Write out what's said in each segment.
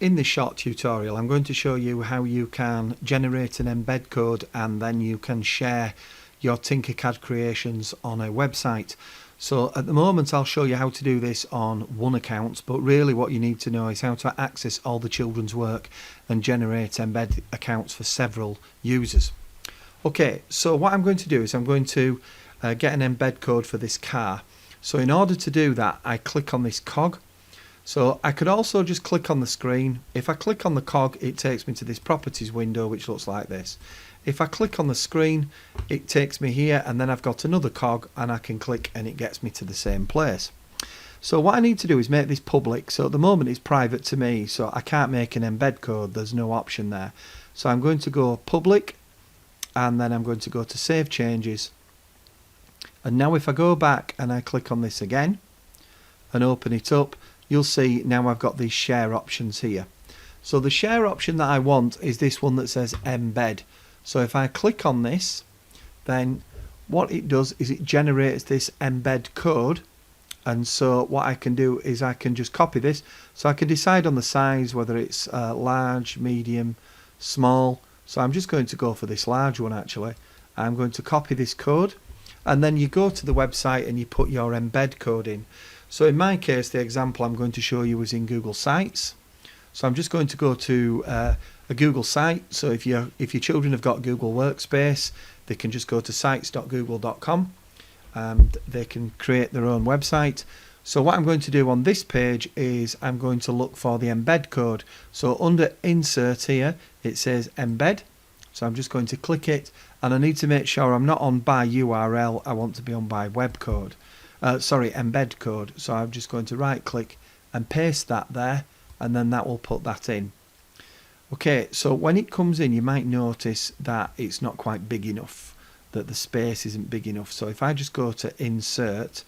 in this short tutorial I'm going to show you how you can generate an embed code and then you can share your tinkercad creations on a website. So at the moment I'll show you how to do this on one account, but really what you need to know is how to access all the children's work and generate embed accounts for several users. Okay, so what I'm going to do is I'm going to get an embed code for this car. So in order to do that, I click on this cog. So I could also just click on the screen. If I click on the cog, it takes me to this properties window which looks like this. If I click on the screen, it takes me here, and then I've got another cog and I can click and it gets me to the same place. So what I need to do is make this public. So at the moment it's private to me, so I can't make an embed code, there's no option there. So I'm going to go public, and then I'm going to go to save changes. And now if I go back and I click on this again and open it up, you'll see now I've got these share options here. So the share option that I want is this one that says embed. So if I click on this, then what it does is it generates this embed code. And so what I can do is I can just copy this. So I can decide on the size, whether it's large, medium, small. So I'm just going to go for this large one actually. I'm going to copy this code, and then you go to the website and you put your embed code in. So in my case, the example I'm going to show you is in Google Sites. So I'm just going to go to a Google site. So if your children have got Google Workspace, they can just go to sites.google.com and they can create their own website. So what I'm going to do on this page is I'm going to look for the embed code. So under insert here, it says embed. So I'm just going to click it, and I need to make sure I'm not on by URL, I want to be on by web code. Embed code. So I'm just going to right click and paste that there, and then that will put that in. Okay, so when it comes in, you might notice that it's not quite big enough, that the space isn't big enough. So if I just go to insert,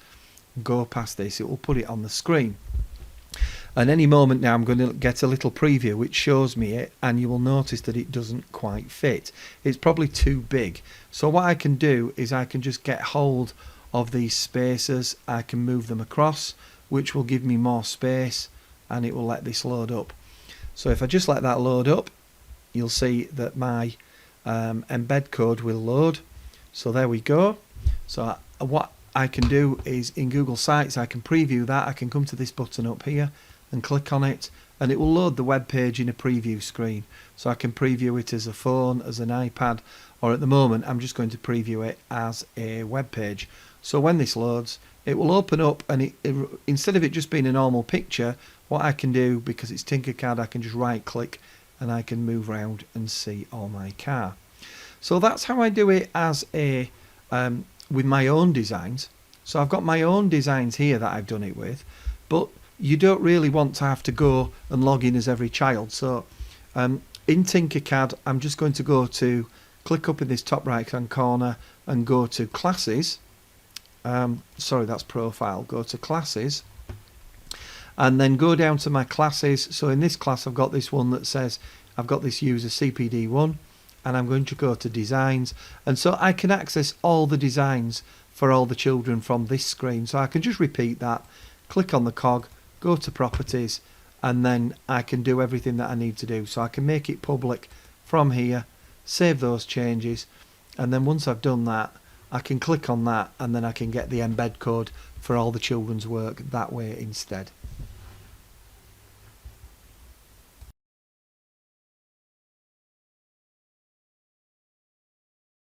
go past this, it will put it on the screen. And any moment now I'm going to get a little preview which shows me it, and you will notice that it doesn't quite fit. It's probably too big. So what I can do is I can just get hold of these spaces, I can move them across, which will give me more space, and it will let this load up. So if I just let that load up, you'll see that my embed code will load. So there we go. So what I can do is in Google Sites, I can preview that. I can come to this button up here and click on it, and it will load the web page in a preview screen. So I can preview it as a phone, as an iPad, or at the moment I'm just going to preview it as a web page. So when this loads, it will open up, and instead of it just being a normal picture, what I can do, because it's Tinkercad, I can just right click and I can move around and see all my car. So that's how I do it as a with my own designs. So I've got my own designs here that I've done it with, but you don't really want to have to go and log in as every child. So in Tinkercad, I'm just going to go to click up in this top right hand corner and go to classes. That's profile. Go to classes and then go down to my classes. So in this class I've got this one that says I've got this user CPD1, and I'm going to go to designs, and so I can access all the designs for all the children from this screen. So I can just repeat that, click on the cog, go to properties, and then I can do everything that I need to do. So I can make it public from here, save those changes, and then once I've done that, I can click on that, and then I can get the embed code for all the children's work that way instead.